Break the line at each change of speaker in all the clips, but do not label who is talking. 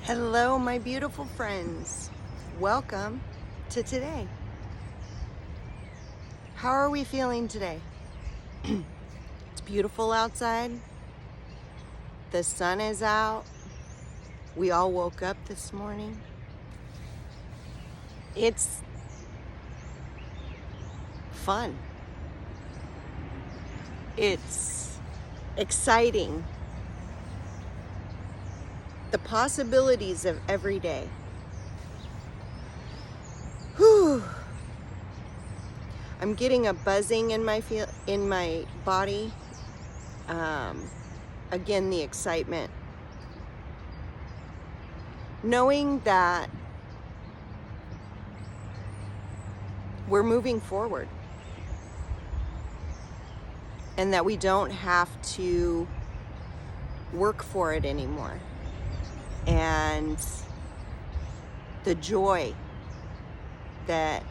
Hello, my beautiful friends. Welcome to today. How are we feeling today? It's beautiful outside. The sun is out. We all woke up this morning. It's fun. It's exciting. The possibilities of every day. Whew. I'm getting a buzzing in my body. Again, the excitement. Knowing that we're moving forward and that we don't have to work for it anymore. And the joy that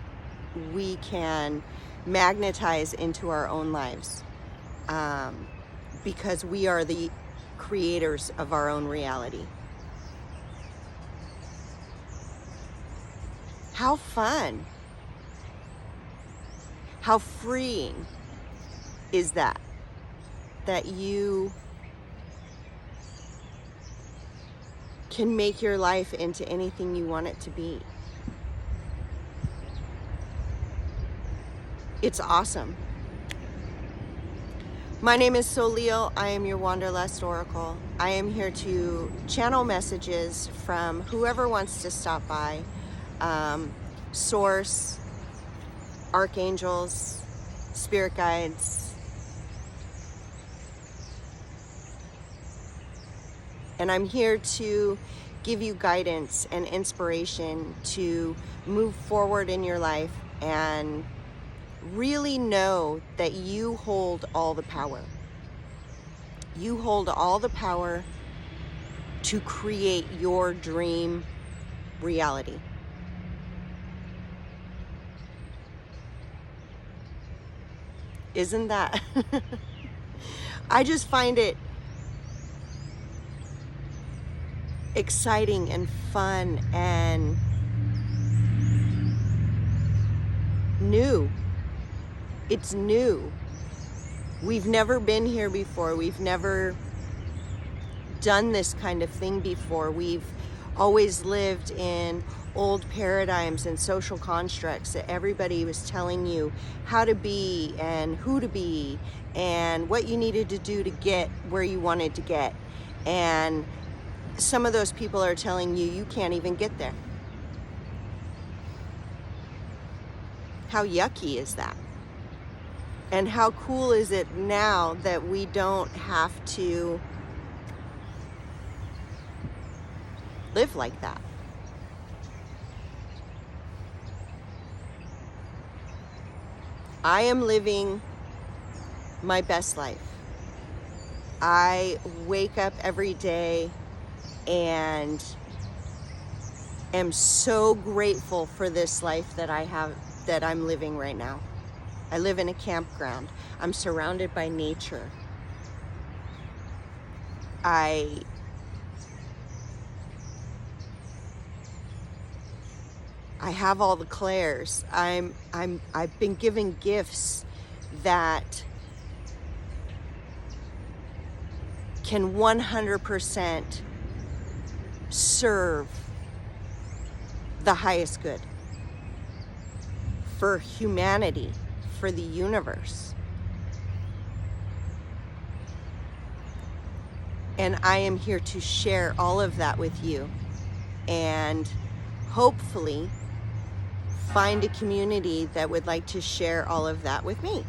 we can magnetize into our own lives, because we are the creators of our own reality. How fun, how freeing is that you can make your life into anything you want it to be. It's awesome. My name is Solil. I am your Wanderlust Oracle. I am here to channel messages from whoever wants to stop by. Source, archangels, spirit guides, and I'm here to give you guidance and inspiration to move forward in your life and really know that you hold all the power. You hold all the power to create your dream reality. Isn't that? I just find it exciting and fun and new. It's new. We've never been here before. We've never done this kind of thing before. We've always lived in old paradigms and social constructs that everybody was telling you how to be and who to be and what you needed to do to get where you wanted to get. And some of those people are telling you can't even get there. How yucky is that? And how cool is it now that we don't have to live like that? I am living my best life. I wake up every day and am so grateful for this life that I have, that I'm living right now. I live in a campground. I'm surrounded by nature. I have all the clairs. I've been given gifts that can 100% serve the highest good for humanity, for the universe. And I am here to share all of that with you and hopefully find a community that would like to share all of that with me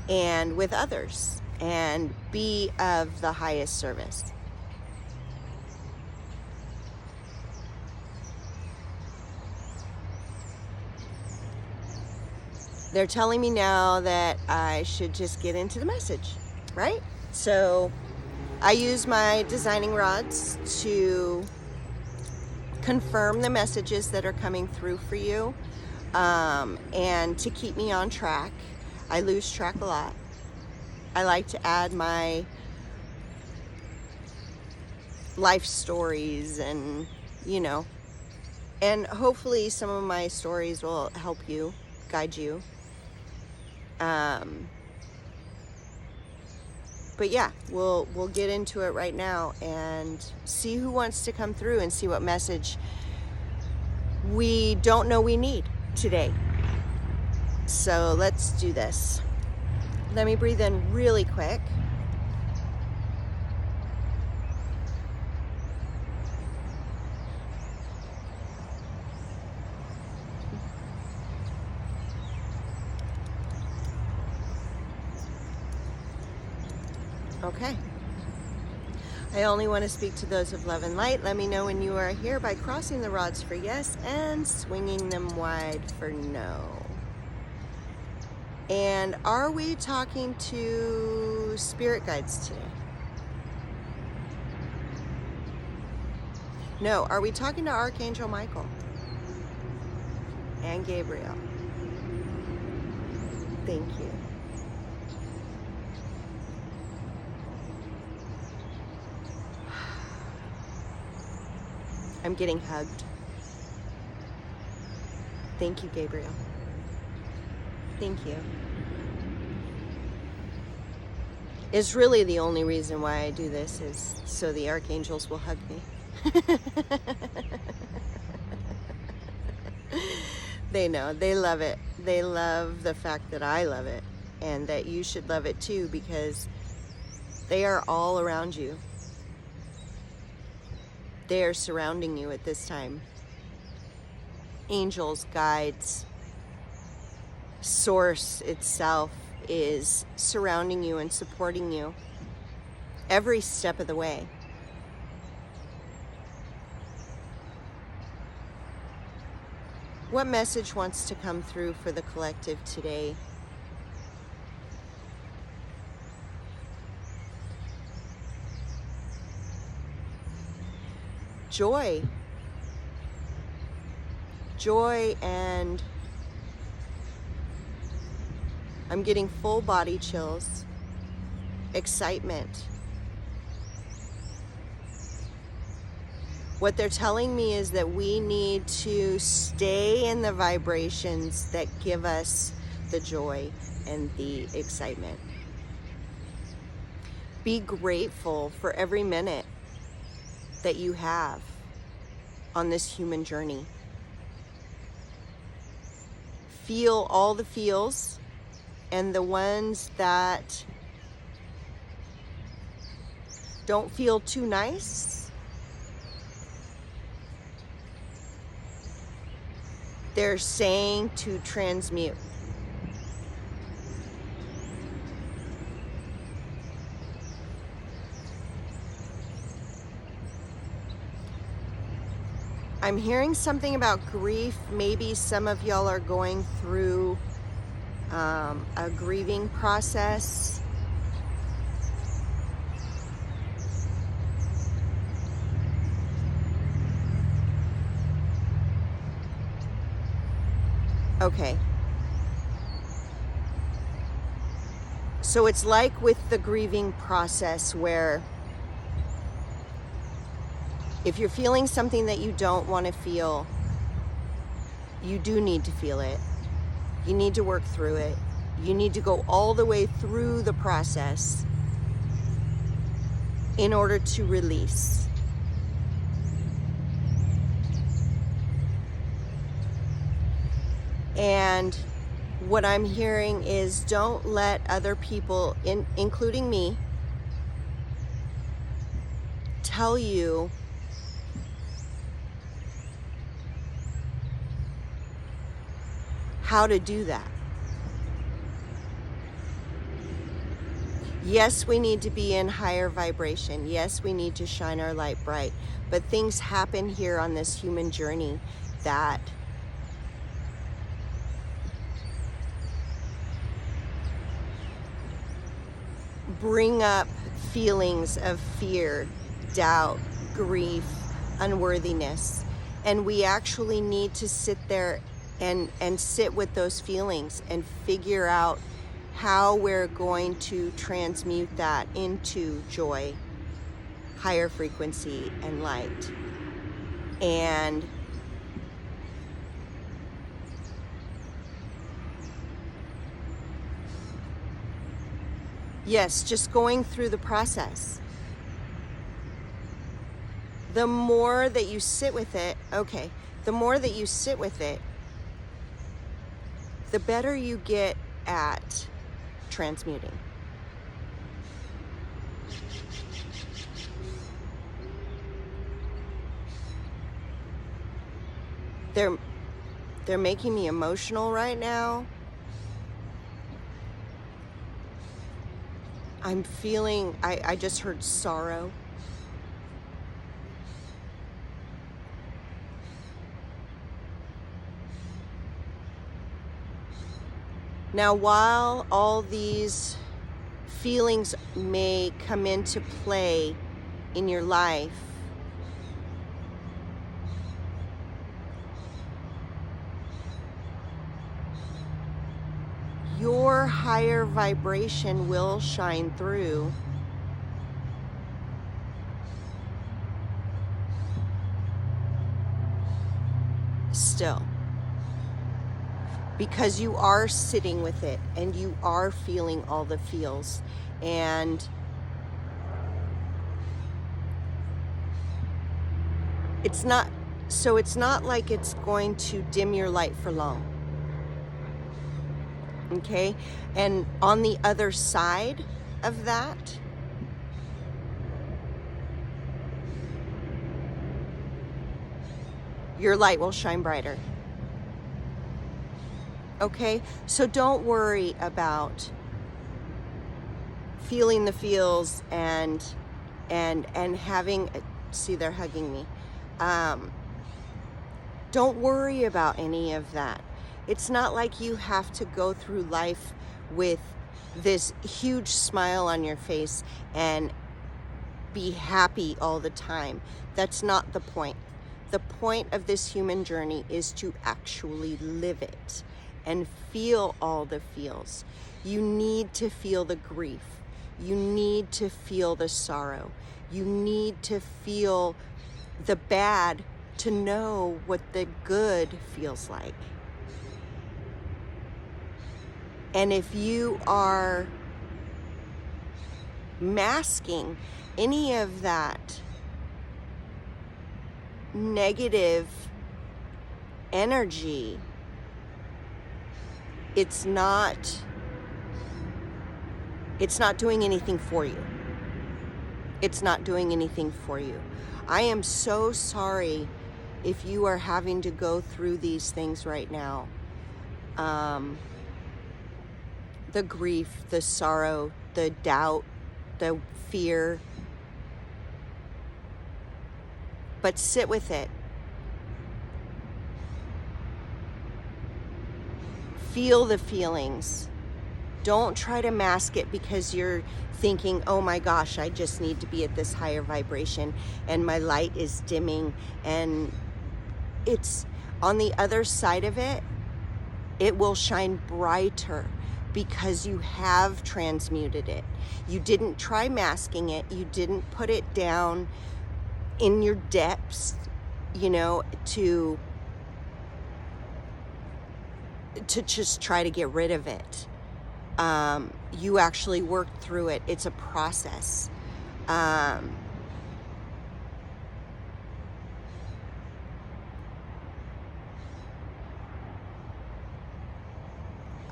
and with others and be of the highest service. They're telling me now that I should just get into the message, right? So I use my designing rods to confirm the messages that are coming through for you, and to keep me on track. I lose track a lot. I like to add my life stories, and and hopefully some of my stories will help you, guide you. But yeah, we'll get into it right now and see who wants to come through and see what message we don't know we need today. So let's do this. Let me breathe in really quick. Okay. I only want to speak to those of love and light. Let me know when you are here by crossing the rods for yes and swinging them wide for no. And are we talking to spirit guides today? No, are we talking to Archangel Michael and Gabriel? Thank you. I'm getting hugged. Thank you, Gabriel. Thank you. It's really the only reason why I do this, is so the archangels will hug me. They know, they love it. They love the fact that I love it, and that you should love it too, because they are all around you. They are surrounding you at this time. Angels, guides, source itself is surrounding you and supporting you every step of the way. What message wants to come through for the collective today? Joy. Joy, and I'm getting full body chills. Excitement. What they're telling me is that we need to stay in the vibrations that give us the joy and the excitement. Be grateful for every minute that you have on this human journey. Feel all the feels, and the ones that don't feel too nice, they're saying to transmute. I'm hearing something about grief. Maybe some of y'all are going through a grieving process. Okay. So it's like with the grieving process, where if you're feeling something that you don't want to feel, you do need to feel it. You need to work through it. You need to go all the way through the process in order to release. And what I'm hearing is, don't let other people, including me, tell you how to do that. Yes, we need to be in higher vibration. Yes, we need to shine our light bright. But things happen here on this human journey that bring up feelings of fear, doubt, grief, unworthiness. And we actually need to sit there and sit with those feelings and figure out how we're going to transmute that into joy, higher frequency and light. And yes, just going through the process. The more that you sit with it, okay, the more that you sit with it, the better you get at transmuting. They're making me emotional right now. I'm feeling, I just heard sorrow. Now, while all these feelings may come into play in your life, your higher vibration will shine through. Still. Because you are sitting with it and you are feeling all the feels. And it's not like it's going to dim your light for long. Okay? And on the other side of that, your light will shine brighter. Okay? So don't worry about feeling the feels and having, see, they're hugging me. Don't worry about any of that. It's not like you have to go through life with this huge smile on your face and be happy all the time. That's not the point. The point of this human journey is to actually live it and feel all the feels. You need to feel the grief. You need to feel the sorrow. You need to feel the bad to know what the good feels like. And if you are masking any of that negative energy, it's not doing anything for you. It's not doing anything for you. I am so sorry if you are having to go through these things right now. The grief, the sorrow, the doubt, the fear. But sit with it. Feel the feelings. Don't try to mask it because you're thinking, oh my gosh, I just need to be at this higher vibration and my light is dimming. And it's on the other side of it, it will shine brighter because you have transmuted it. You didn't try masking it. You didn't put it down in your depths, you know, to just try to get rid of it. You actually worked through it. It's a process.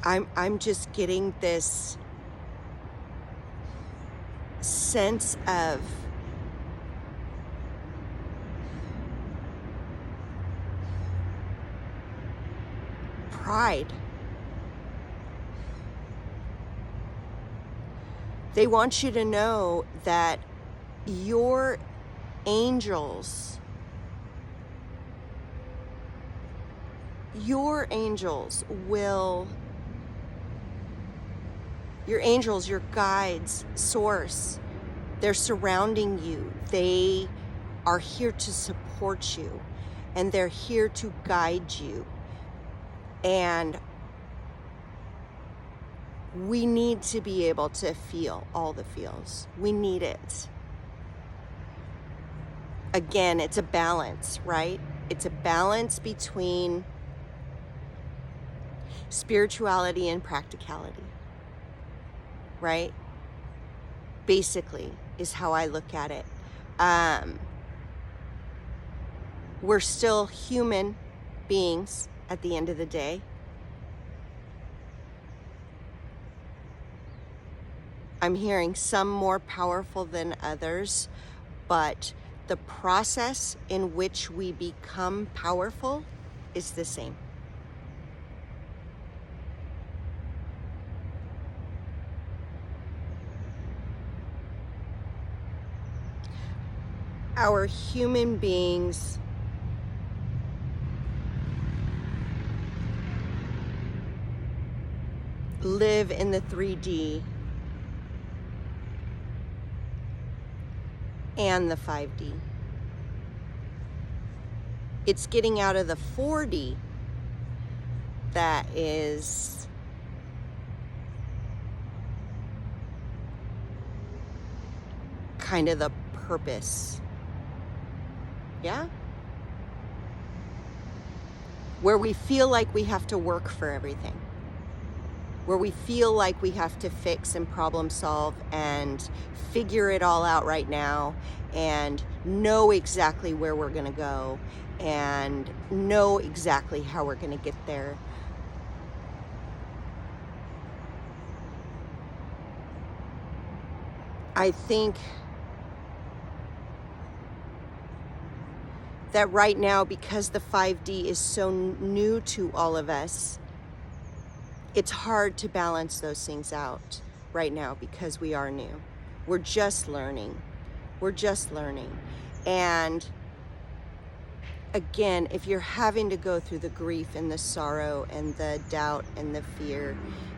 I'm just getting this sense of pride. They want you to know that your angels, your angels, your guides, source, they're surrounding you. They are here to support you and they're here to guide you. And we need to be able to feel all the feels. We need it. Again, it's a balance, right? It's a balance between spirituality and practicality, right? Basically, is how I look at it. We're still human beings at the end of the day. I'm hearing some more powerful than others, but the process in which we become powerful is the same. Our human beings live in the 3D and the 5D. It's getting out of the 4D that is kind of the purpose. Yeah? Where we feel like we have to work for everything. Where we feel like we have to fix and problem solve and figure it all out right now and know exactly where we're going to go and know exactly how we're going to get there. I think that right now, because the 5D is so new to all of us, it's hard to balance those things out right now because we are new. We're just learning. We're just learning. And again, if you're having to go through the grief and the sorrow and the doubt and the fear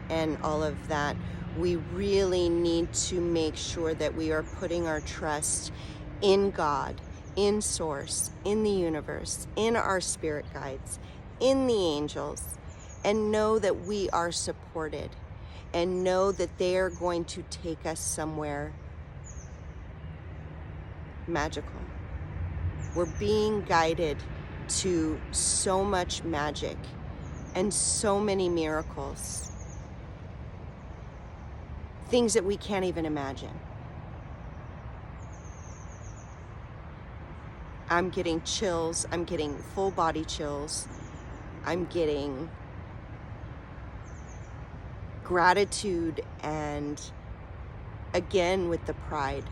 and all of that, we really need to make sure that we are putting our trust in God, in Source, in the universe, in our spirit guides, in the angels, and know that we are supported and know that they are going to take us somewhere magical. We're being guided to so much magic and so many miracles, things that we can't even imagine. I'm getting chills. I'm getting full body chills. I'm getting gratitude and again with the pride.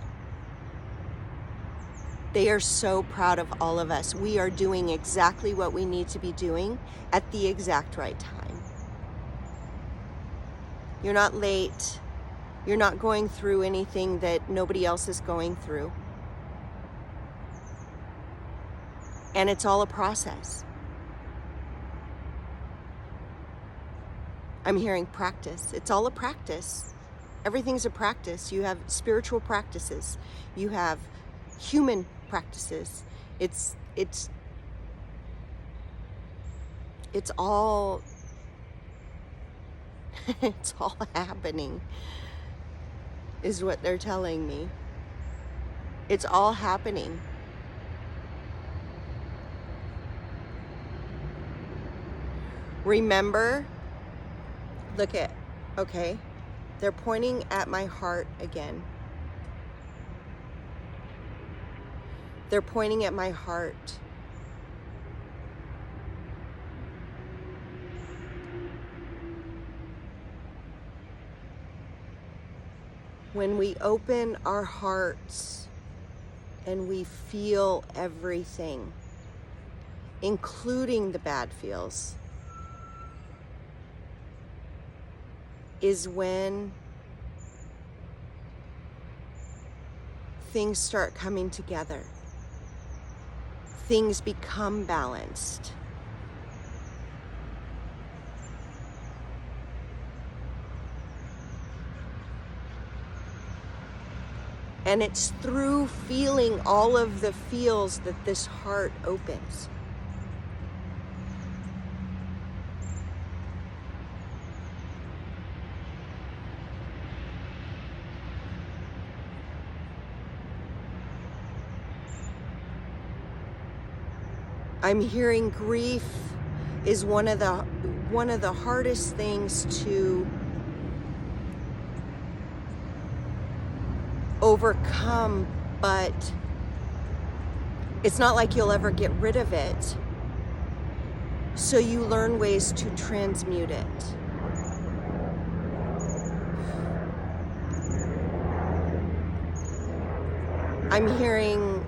They are so proud of all of us. We are doing exactly what we need to be doing at the exact right time. You're not late. You're not going through anything that nobody else is going through. And it's all a process. I'm hearing practice. It's all a practice. Everything's a practice. You have spiritual practices. You have human practices. It's all it's all happening, is what they're telling me. It's all happening. Remember, look at, okay, they're pointing at my heart again. They're pointing at my heart. When we open our hearts and we feel everything, including the bad feels, is when things start coming together. Things become balanced. And it's through feeling all of the feels that this heart opens. I'm hearing grief is one of the hardest things to overcome, but it's not like you'll ever get rid of it. So you learn ways to transmute it. I'm hearing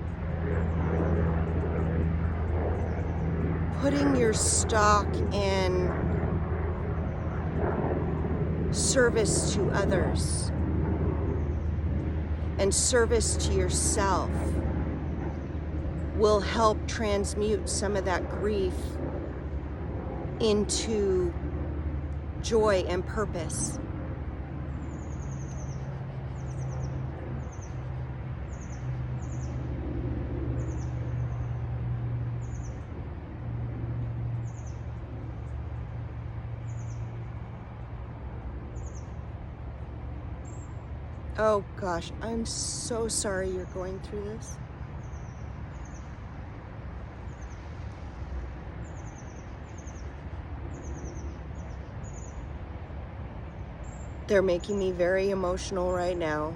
putting your stock in service to others and service to yourself will help transmute some of that grief into joy and purpose. Oh gosh, I'm so sorry you're going through this. They're making me very emotional right now.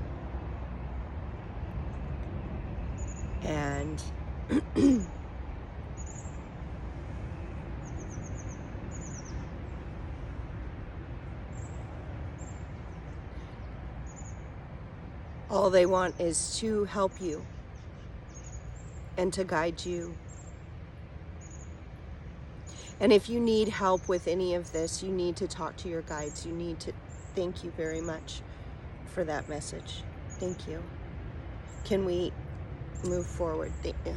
And all they want is to help you and to guide you. And if you need help with any of this, you need to talk to your guides. You need to. Thank you very much for that message. Thank you. Can we move forward? Thank you.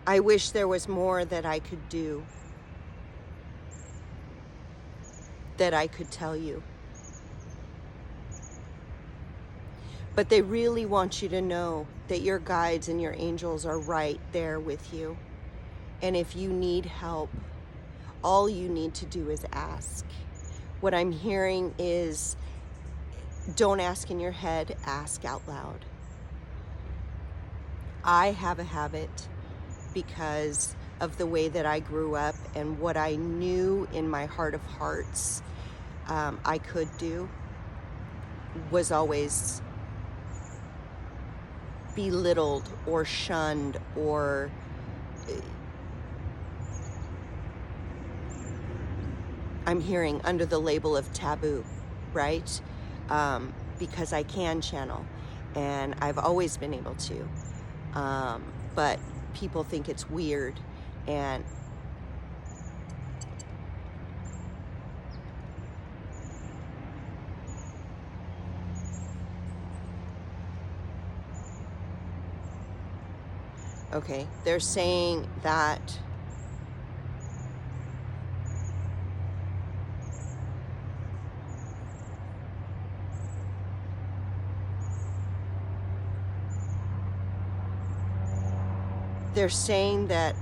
I wish there was more that I could do, that I could tell you. But they really want you to know that your guides and your angels are right there with you. And if you need help, all you need to do is ask. What I'm hearing is, don't ask in your head, ask out loud. I have a habit, because of the way that I grew up and what I knew in my heart of hearts I could do, was always belittled or shunned, or I'm hearing under the label of taboo, right? Because I can channel, and I've always been able to, but people think it's weird. And okay, they're saying that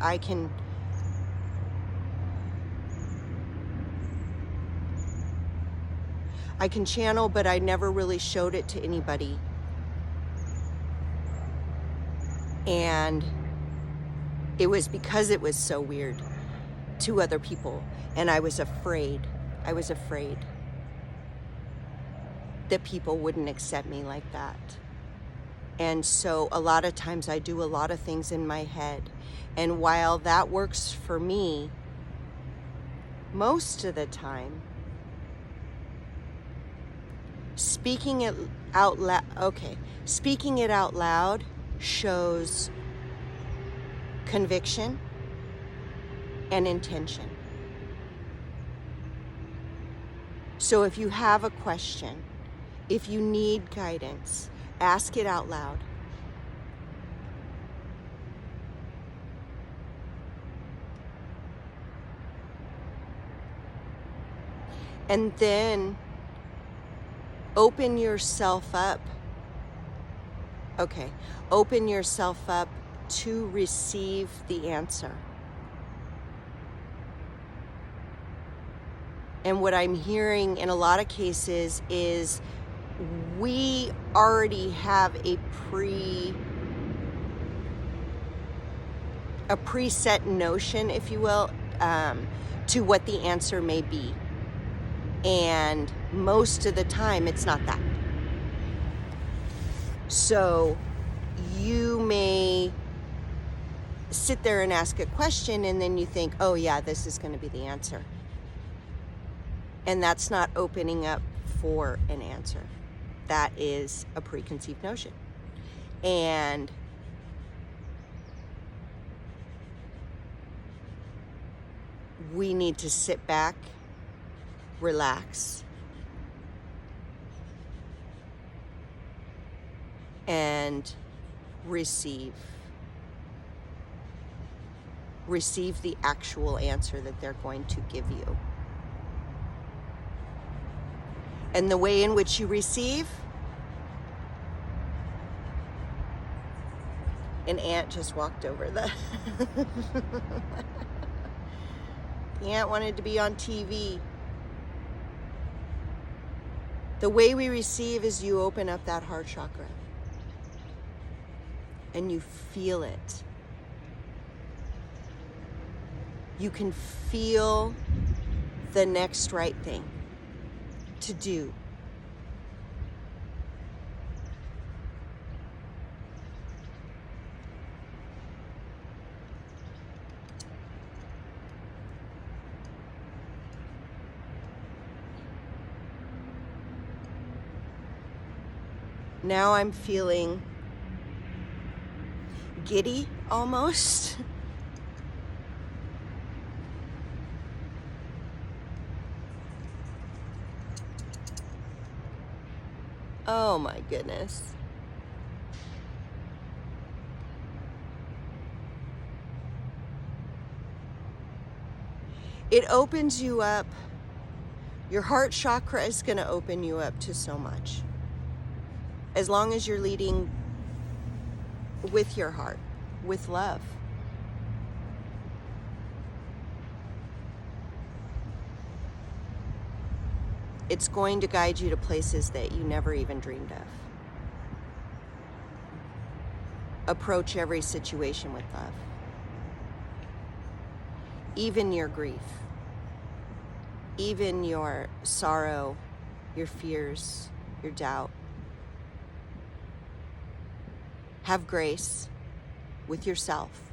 I can channel, but I never really showed it to anybody. And it was because it was so weird to other people, and I was afraid that people wouldn't accept me like that. And so a lot of times I do a lot of things in my head, and while that works for me most of the time, speaking it out loud shows conviction and intention. So if you have a question, if you need guidance, ask it out loud. And then open yourself up. Okay, open yourself up to receive the answer. And what I'm hearing in a lot of cases is we already have a preset notion, if you will, to what the answer may be. And most of the time, it's not that. So you may sit there and ask a question, and then you think, oh yeah, this is going to be the answer. And that's not opening up for an answer. That is a preconceived notion. And we need to sit back, relax, and receive the actual answer that they're going to give you. And the way in which you receive, an ant just walked over the the ant wanted to be on TV. The way we receive is you open up that heart chakra and you feel it. You can feel the next right thing to do. Now I'm feeling giddy almost. Oh my goodness. It opens you up. Your heart chakra is going to open you up to so much. As long as you're leading with your heart, with love. It's going to guide you to places that you never even dreamed of. Approach every situation with love. Even your grief, even your sorrow, your fears, your doubt. Have grace with yourself.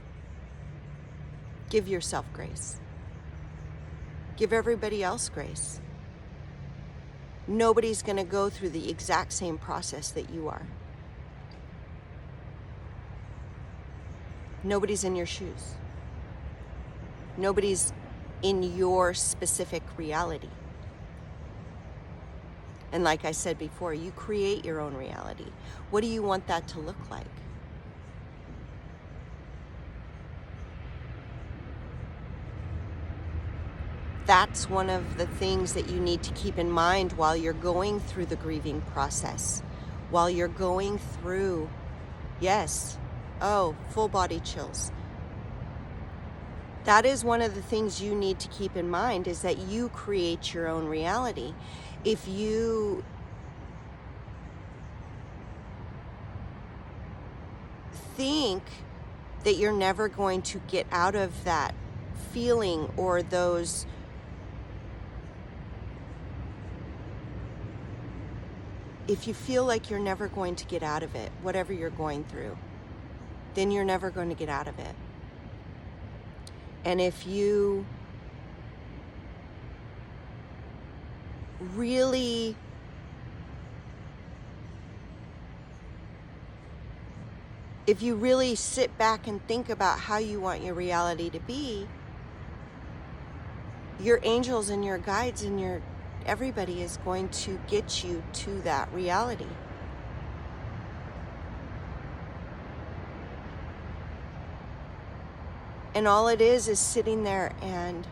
Give yourself grace. Give everybody else grace. Nobody's going to go through the exact same process that you are. Nobody's in your shoes. Nobody's in your specific reality. And like I said before, you create your own reality. What do you want that to look like? That's one of the things that you need to keep in mind while you're going through the grieving process. While you're going through, yes, full body chills. That is one of the things you need to keep in mind, is that you create your own reality. If you think that you're never going to get out of that feeling or those if you feel like you're never going to get out of it, whatever you're going through, then you're never going to get out of it. And if you really sit back and think about how you want your reality to be, your angels and your guides and everybody is going to get you to that reality. And all it is sitting there and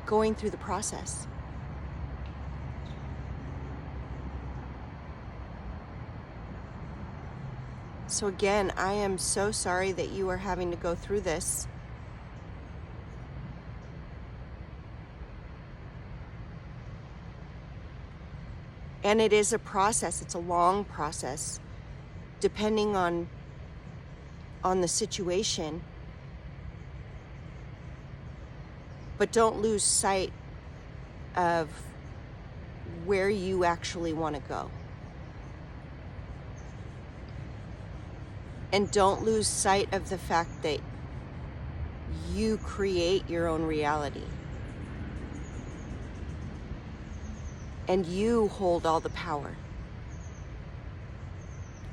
going through the process. So again, I am so sorry that you are having to go through this. And it is a process. It's a long process, depending on the situation. But don't lose sight of where you actually want to go. And don't lose sight of the fact that you create your own reality. And you hold all the power.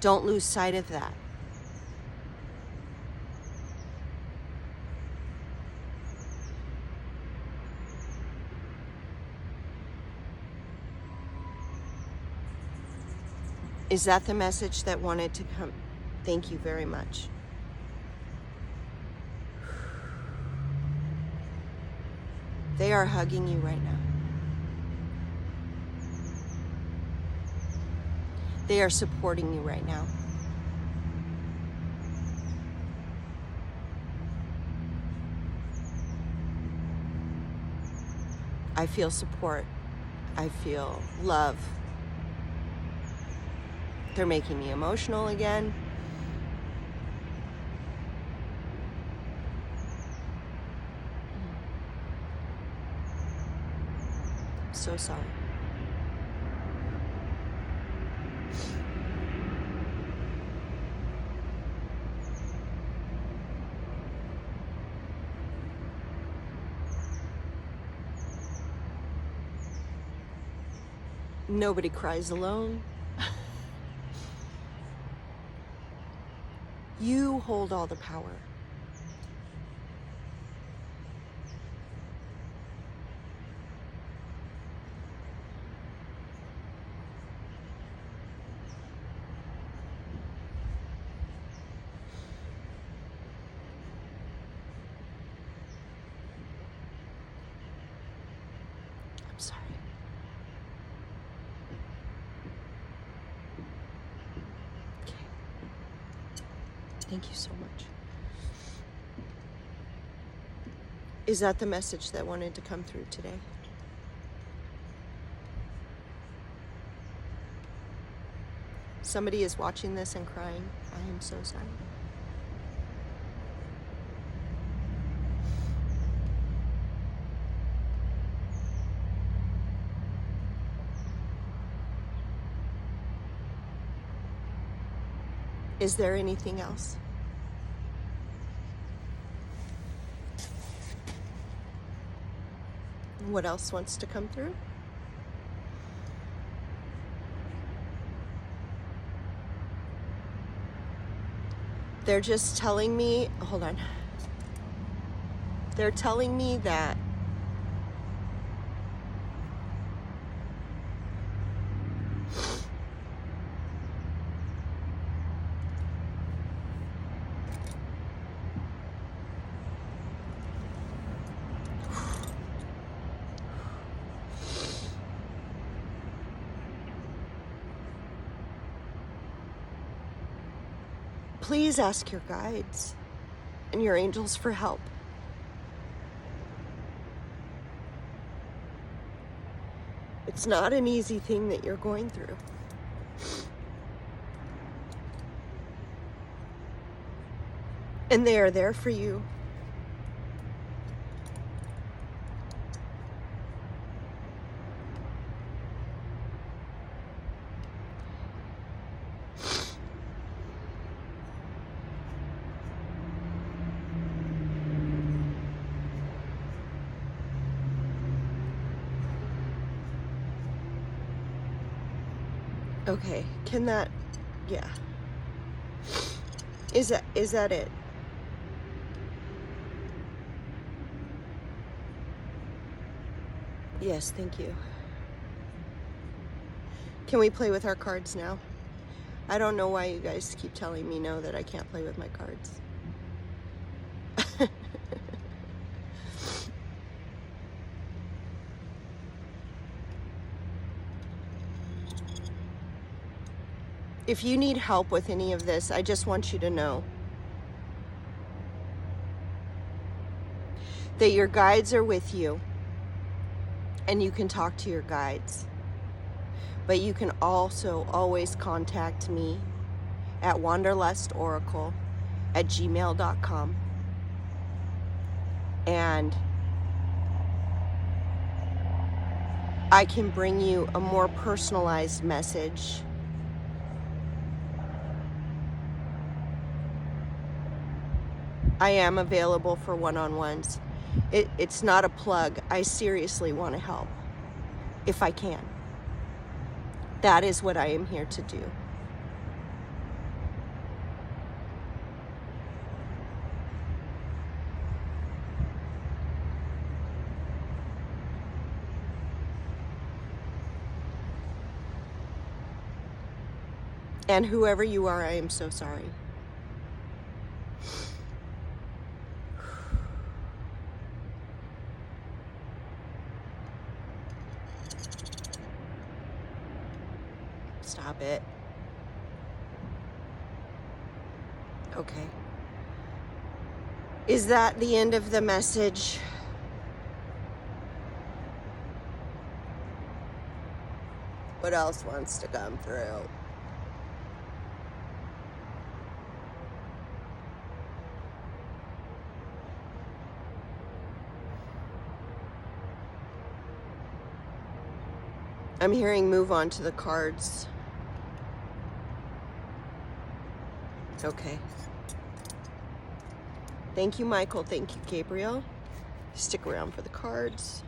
Don't lose sight of that. Is that the message that wanted to come? Thank you very much. They are hugging you right now. They are supporting you right now. I feel support. I feel love. They're making me emotional again. So sorry. Nobody cries alone. You hold all the power. I'm sorry. Okay. Thank you so much. Is that the message that wanted to come through today? Somebody is watching this and crying. I am so sorry. Is there anything else? What else wants to come through? They're just telling me, hold on. They're telling me that please ask your guides and your angels for help. It's not an easy thing that you're going through. And they are there for you. Okay, can that, yeah. Is that it? Yes, thank you. Can we play with our cards now? I don't know why you guys keep telling me no, that I can't play with my cards. If you need help with any of this, I just want you to know that your guides are with you, and you can talk to your guides. But you can also always contact me at wanderlustoracle@gmail.com. And I can bring you a more personalized message. I am available for one-on-ones. It's not a plug. I seriously want to help if I can. That is what I am here to do. And whoever you are, I am so sorry. Stop it. Okay. Is that the end of the message? What else wants to come through? I'm hearing move on to the cards. Okay. Thank you, Michael. Thank you, Gabriel. Stick around for the cards.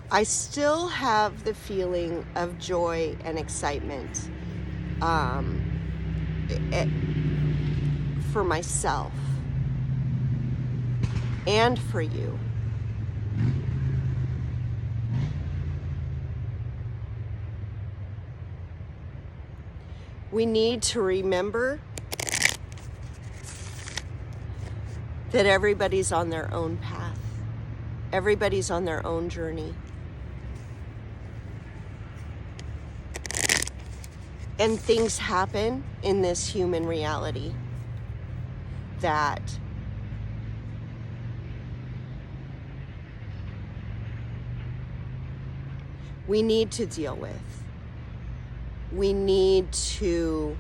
I still have the feeling of joy and excitement for myself and for you. We need to remember that everybody's on their own path. Everybody's on their own journey. And things happen in this human reality that we need to deal with. We need to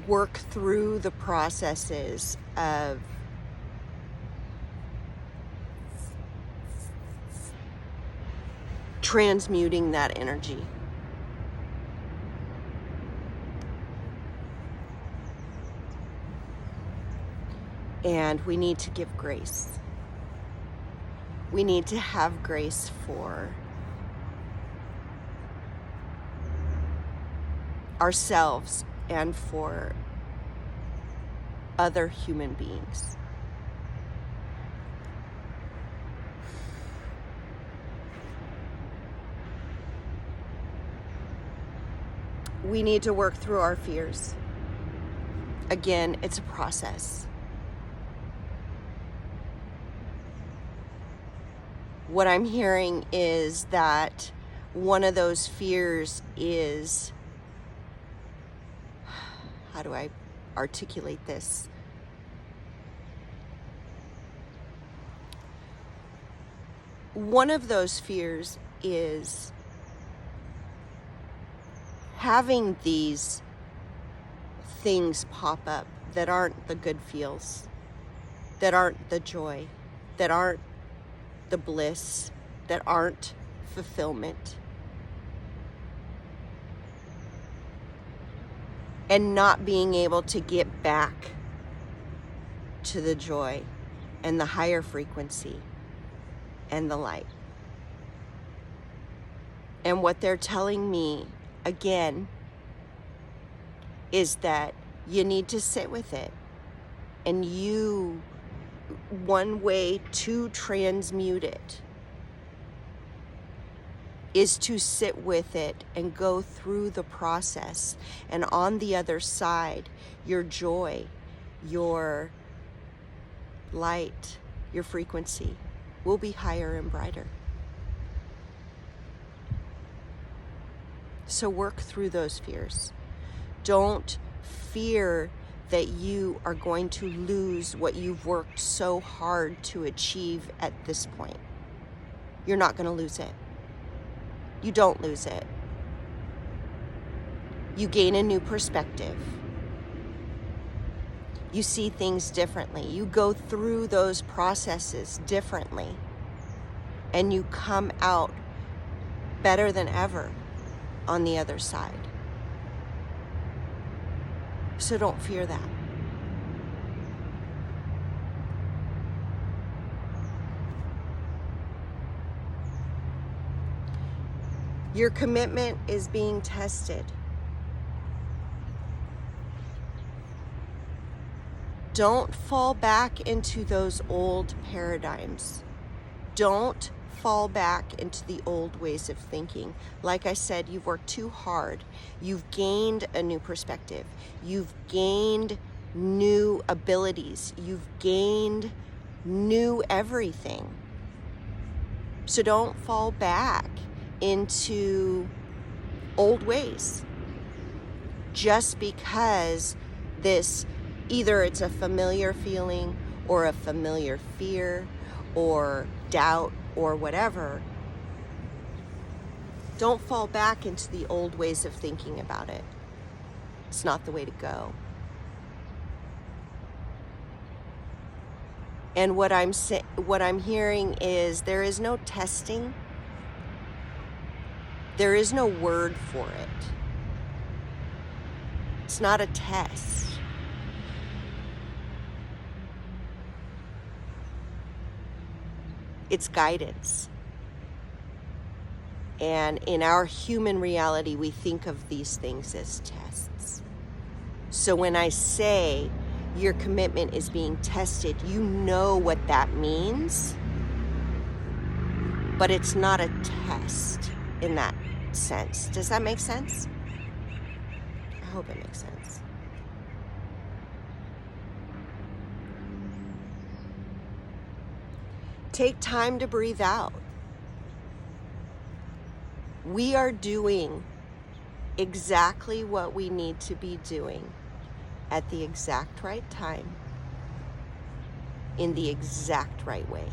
work through the processes of transmuting that energy. And we need to give grace. We need to have grace for ourselves and for other human beings. We need to work through our fears. Again, it's a process. What I'm hearing is that one of those fears is, how do I articulate this? One of those fears is having these things pop up that aren't the good feels, that aren't the joy, that aren't the bliss, that aren't fulfillment. And not being able to get back to the joy and the higher frequency and the light. And what they're telling me, again, is that you need to sit with it. And one way to transmute it is to sit with it and go through the process. And on the other side, your joy, your light, your frequency will be higher and brighter. So work through those fears. Don't fear that you are going to lose what you've worked so hard to achieve at this point. You're not going to lose it. You don't lose it. You gain a new perspective. You see things differently. You go through those processes differently. And you come out better than ever on the other side. So don't fear that. Your commitment is being tested. Don't fall back into those old paradigms. Don't fall back into the old ways of thinking. Like I said, you've worked too hard. You've gained a new perspective. You've gained new abilities. You've gained new everything. So don't fall back into old ways just because either it's a familiar feeling or a familiar fear or doubt or whatever. Don't fall back into the old ways of thinking about it. It's not the way to go. And what I'm hearing is there is no testing. There is no word for it. It's not a test. It's guidance. And in our human reality, we think of these things as tests. So when I say your commitment is being tested, you know what that means, but it's not a test in that sense. Does that make sense? I hope it makes sense. Take time to breathe out. We are doing exactly what we need to be doing at the exact right time, in the exact right way.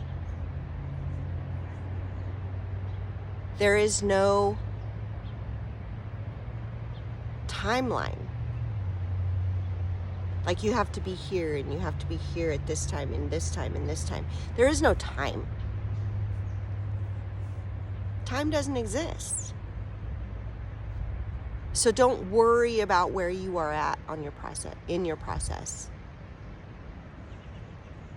There is no timeline. Like you have to be here and you have to be here at this time and this time and this time. There is no time. Time doesn't exist. So don't worry about where you are at on your process, in your process.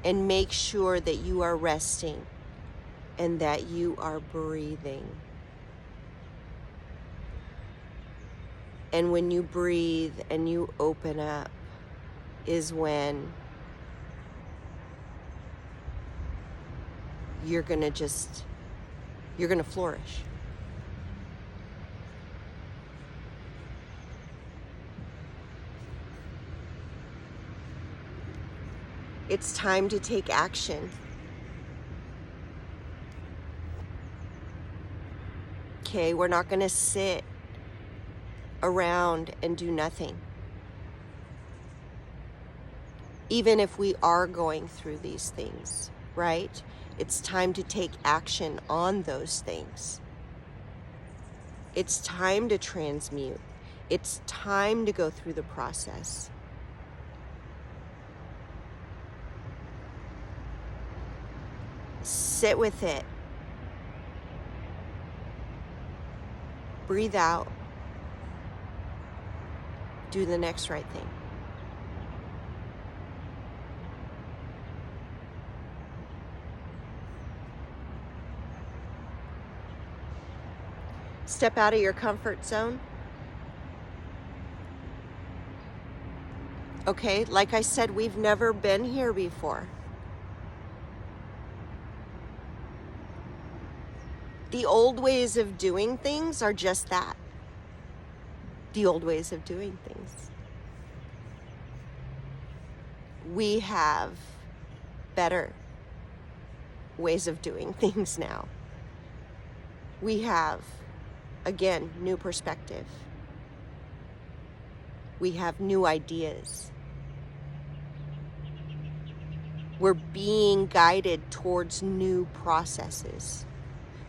And make sure that you are resting and that you are breathing. And when you breathe and you open up is when you're gonna flourish. It's time to take action. Okay, we're not gonna sit around and do nothing. Even if we are going through these things, right? It's time to take action on those things. It's time to transmute. It's time to go through the process. Sit with it. Breathe out. Do the next right thing. Step out of your comfort zone. Okay, like I said, we've never been here before. The old ways of doing things are just that. The old ways of doing things. We have better ways of doing things now. We have, again, new perspective. We have new ideas. We're being guided towards new processes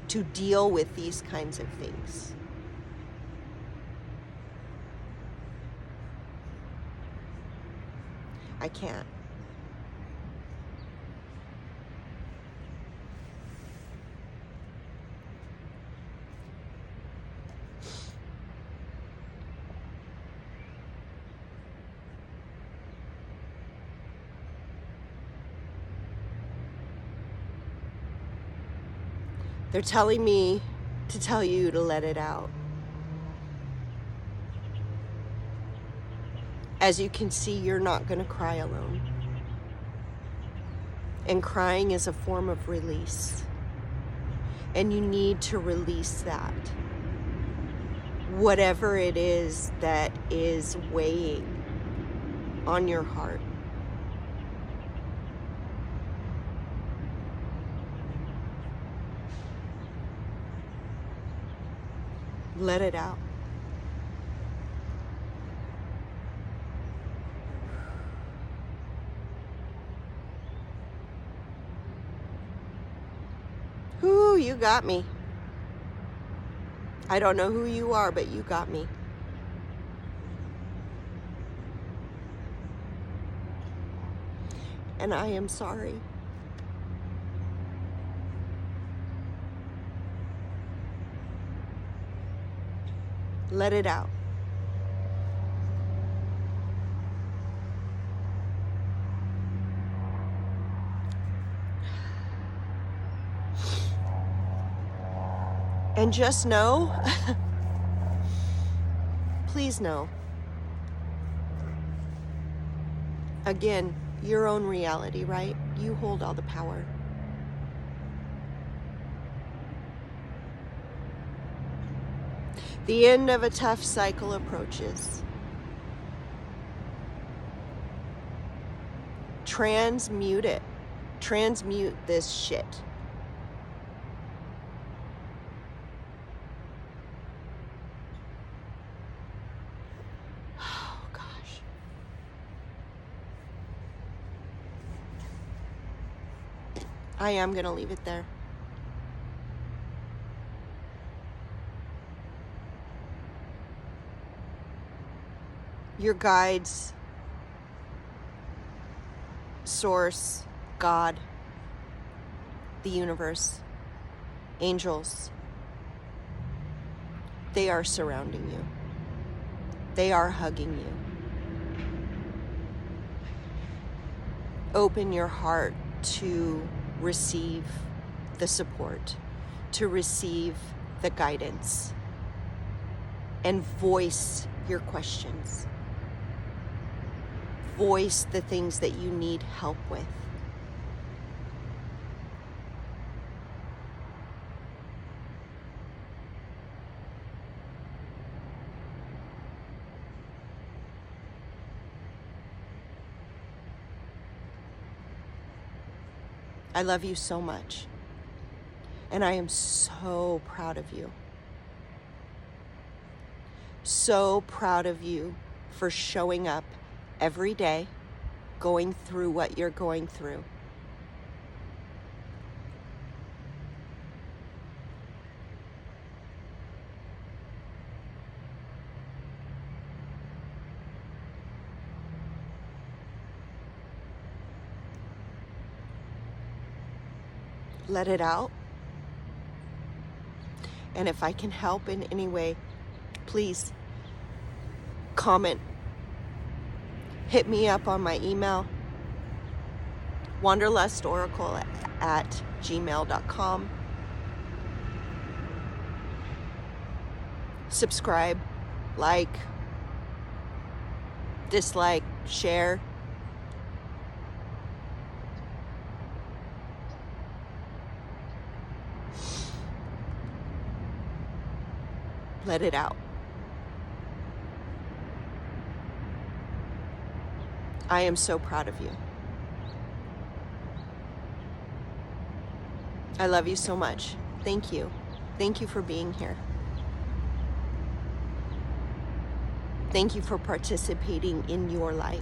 to deal with these kinds of things. I can't. They're telling me to tell you to let it out. As you can see, you're not going to cry alone. And crying is a form of release. And you need to release that. Whatever it is that is weighing on your heart. Let it out. Ooh, you got me. I don't know who you are, but you got me. And I am sorry. Let it out. And just know, please know, again, your own reality, right? You hold all the power. The end of a tough cycle approaches. Transmute it. Transmute this shit. Oh, gosh. I am going to leave it there. Your guides, source, God, the universe, angels, they are surrounding you. They are hugging you. Open your heart to receive the support, to receive the guidance, and voice your questions. Voice the things that you need help with. I love you so much, and I am so proud of you. So proud of you for showing up every day, going through what you're going through. Let it out. And if I can help in any way, please comment. Hit me up on my email, wanderlustoracle@gmail.com. Subscribe, like, dislike, share. Let it out. I am so proud of you. I love you so much. Thank you. Thank you for being here. Thank you for participating in your life.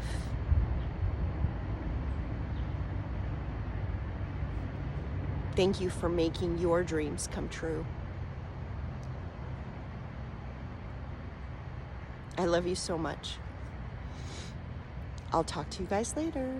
Thank you for making your dreams come true. I love you so much. I'll talk to you guys later.